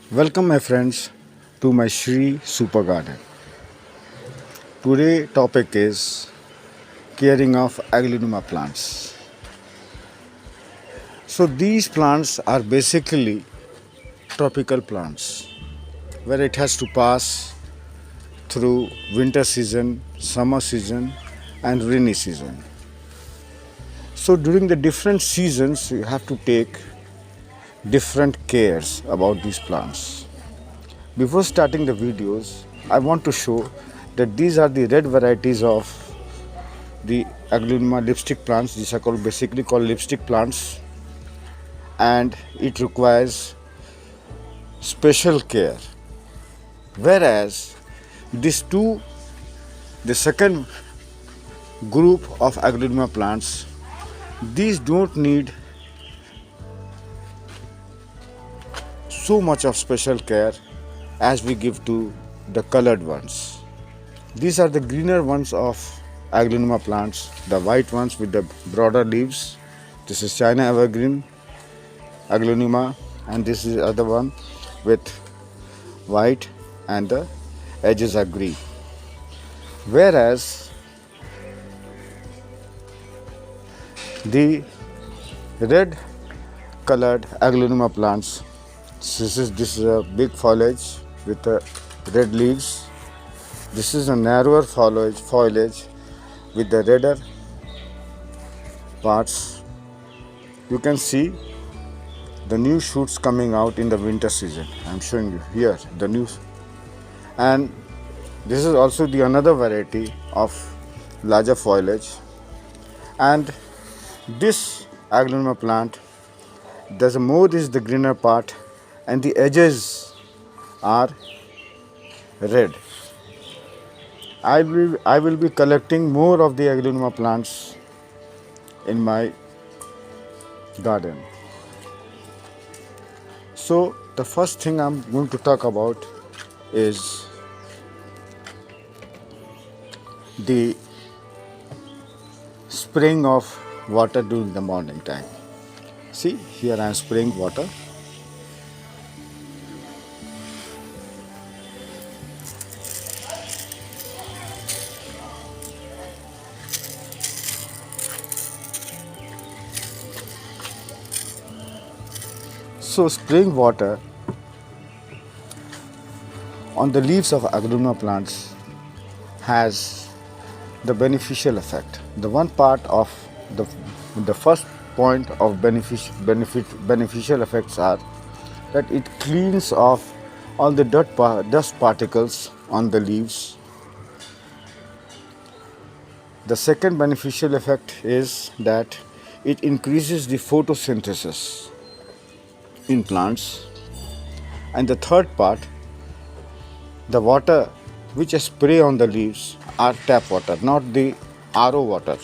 Welcome my friends to my Shri Super Garden. Today topic is caring of aglonema plants. So these plants are basically tropical plants where it has to pass through winter season, summer season and rainy season. So during the different seasons you have to take different cares about these plants. Before starting the videos, I want to show that these are the red varieties of the aglonema lipstick plants. These are basically called lipstick plants, and it requires special care. Whereas the second group of aglonema plants, these don't need so much of special care as we give to the colored ones. These are the greener ones of aglonema plants, the white ones with the broader leaves. This is China evergreen aglonema, and this is the other one with white and the edges are green. Whereas the red colored aglonema plants, this is a big foliage with red leaves. This is a narrower foliage with the redder parts. You can see the new shoots coming out in the winter season. I'm showing you here the new, and this is also the another variety of larger foliage. And this aglonema plant, the more is the greener part and the edges are red. I will be collecting more of the aglonema plants in my garden. So the first thing I'm going to talk about is the spraying of water during the morning time. See, here I am spraying water. So spraying water on the leaves of aglonema plants has the beneficial effect. The one part of the first point of beneficial effects are that it cleans off all the dust particles on the leaves. The second beneficial effect is that it increases the photosynthesis in plants. And the third part, the water which I spray on the leaves are tap water, not the RO water.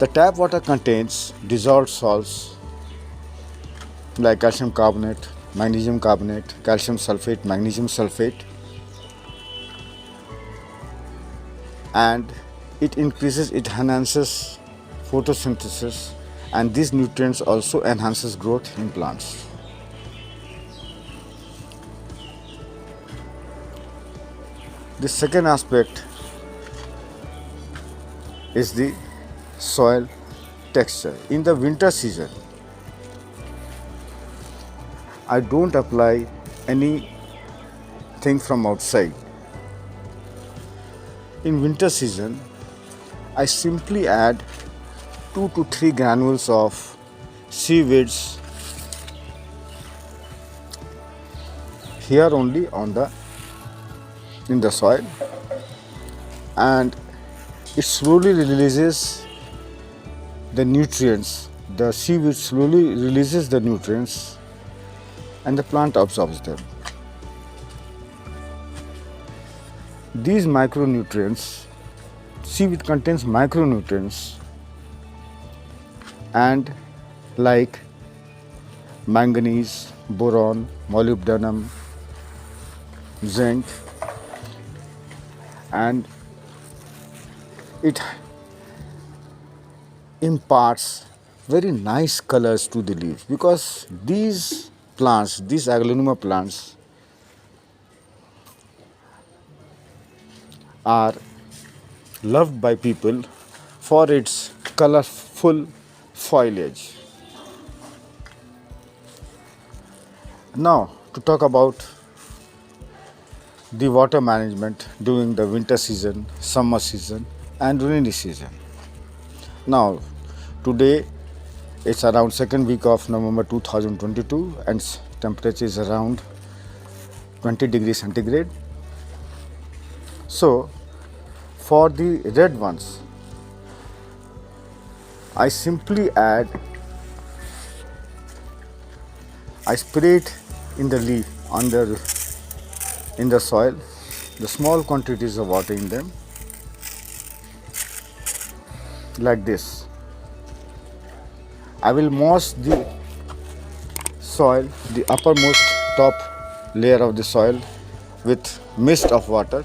The tap water contains dissolved salts like calcium carbonate, magnesium carbonate, calcium sulfate, magnesium sulfate, and it enhances photosynthesis, and these nutrients also enhances growth in plants. The second aspect is the soil texture. In the winter season, I don't apply anything from outside. In winter season, I simply add 2 to 3 granules of seaweeds here only in the soil, and it slowly releases the nutrients. The seaweed slowly releases the nutrients and the plant absorbs them. These micronutrients, seaweed contains micronutrients and like manganese, boron, molybdenum, zinc, and it imparts very nice colors to the leaves, because these plants, these aglonema plants are loved by people for its colorful foliage. Now, to talk about the water management during the winter season, summer season, and rainy season. Now, today it's around second week of November 2022 and temperature is around 20 degrees centigrade. So, for the red ones, I simply I spray it in the leaf in the soil, the small quantities of water in them, like this. I will moss the soil, the uppermost top layer of the soil, with mist of water.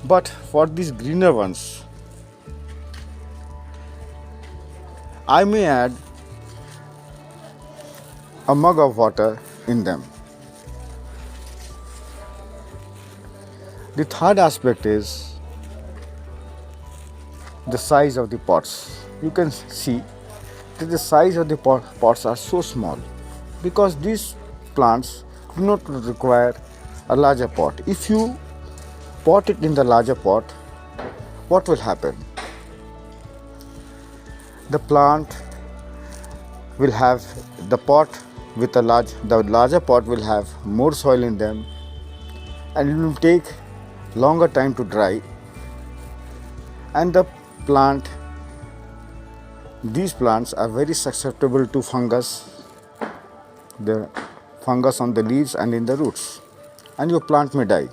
But for these greener ones, I may add a mug of water in them. The third aspect is the size of the pots. You can see that the size of the pots are so small because these plants do not require a larger pot. If you pot it in the larger pot, what will happen? The plant will have the larger pot will have more soil in them, and it will take longer time to dry, and these plants are very susceptible to fungus, the fungus on the leaves and in the roots, and your plant may die.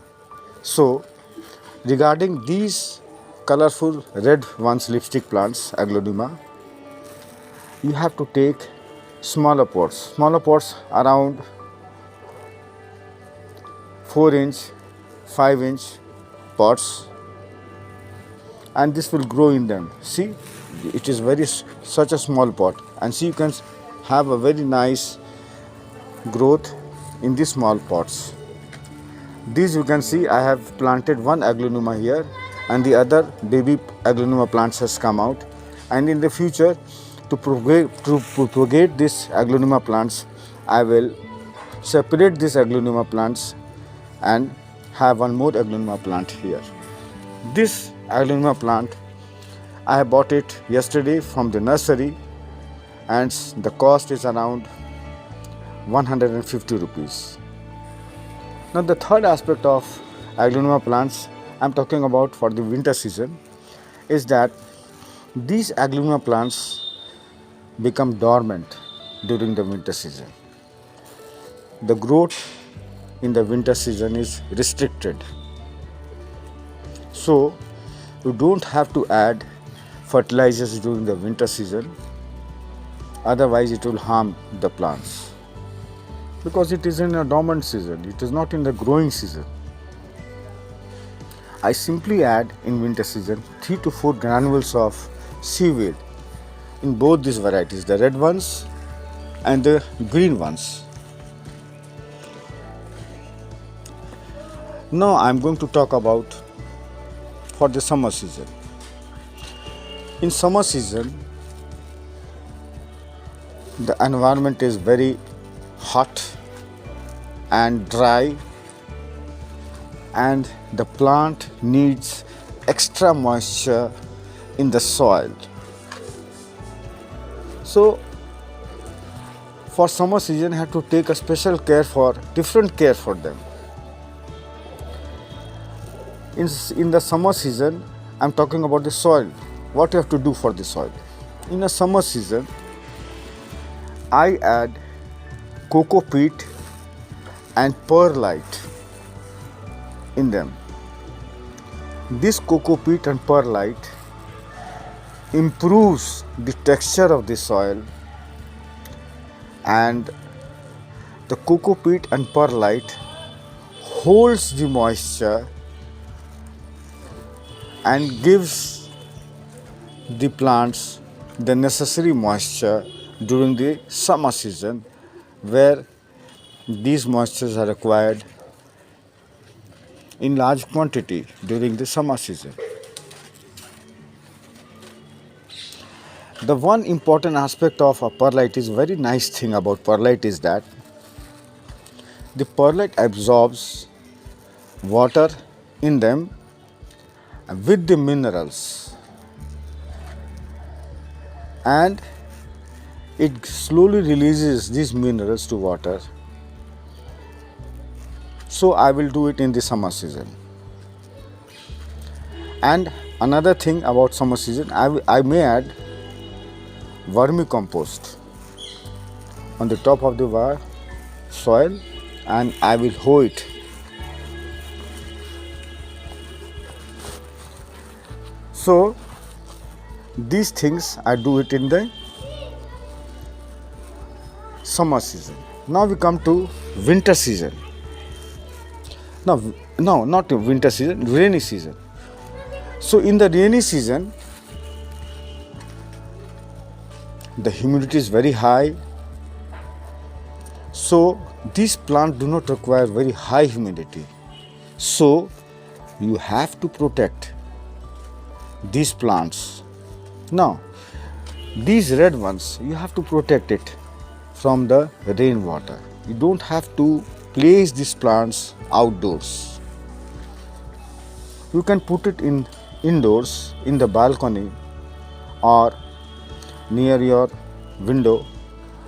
So regarding these colorful red ones, lipstick plants, aglonema, you have to take smaller pots around 4-inch, 5-inch pots, and this will grow in them. See, it is such a small pot, and see, you can have a very nice growth in these small pots. These you can see I have planted one aglonema here, and the other baby aglonema plants has come out, and in the future to propagate these aglonema plants, I will separate these aglonema plants and have one more aglonema plant here. This aglonema plant, I bought it yesterday from the nursery, and the cost is around 150 rupees. Now the third aspect of aglonema plants I'm talking about for the winter season is that these aglonema plants become dormant during the winter season. The growth in the winter season is restricted. So you don't have to add fertilizers during the winter season, otherwise it will harm the plants, because it is in a dormant season, it is not in the growing season. I simply add in winter season 3 to 4 granules of seaweed in both these varieties, the red ones and the green ones. Now I am going to talk about for the summer season. In summer season, the environment is very hot and dry, and the plant needs extra moisture in the soil. So for summer season, I have to take a special different care for them. In the summer season, I'm talking about the soil. What you have to do for the soil? In the summer season, I add coco peat and perlite in them. This coco peat and perlite improves the texture of the soil, and the coco peat and perlite holds the moisture and gives the plants the necessary moisture during the summer season, where these moistures are required in large quantity during the summer season. The one important aspect of a perlite is very nice thing about perlite is that the perlite absorbs water in them with the minerals, and it slowly releases these minerals to water. So I will do it in the summer season. And another thing about summer season, I may add vermicompost on the top of the soil, and I will hoe it. So these things I do it in the summer season. Now we come to winter season. No, not winter season, rainy season. So in the rainy season, the humidity is very high. So these plants do not require very high humidity. So you have to protect these plants. Now, these red ones, you have to protect it from the rainwater. You don't have to place these plants outdoors. You can put it indoors, in the balcony or near your window,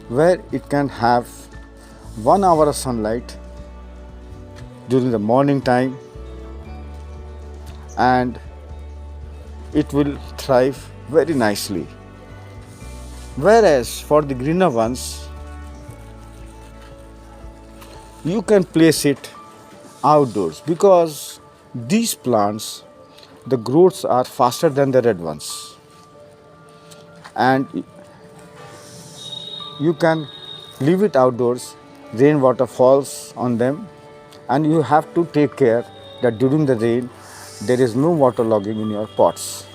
where it can have 1 hour of sunlight during the morning time, and it will thrive very nicely. Whereas for the greener ones, you can place it outdoors, because these plants, the growths are faster than the red ones, and you can leave it outdoors. Rainwater falls on them, and you have to take care that during the rain there is no water logging in your pots.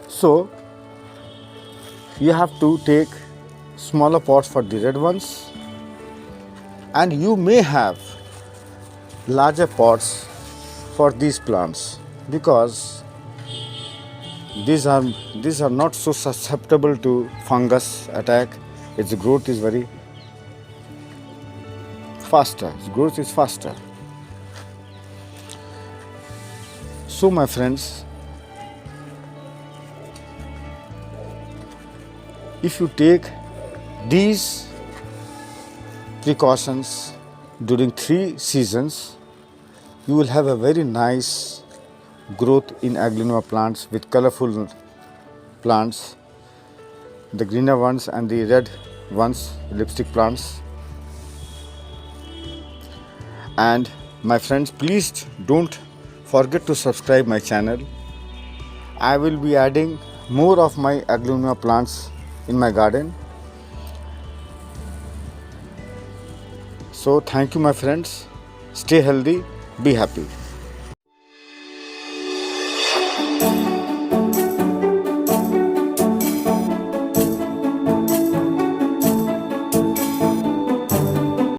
So you have to take smaller pots for the red ones, and you may have larger pots for these plants, because these are not so susceptible to fungus attack. Its growth is very faster. Its growth is faster. So my friends, if you take these precautions during 3 seasons, you will have a very nice growth in aglonema plants with colorful plants, the greener ones and the red ones, lipstick plants. And my friends, please don't forget to subscribe my channel. I will be adding more of my aglonema plants in my garden. So thank you my friends. Stay healthy, be happy.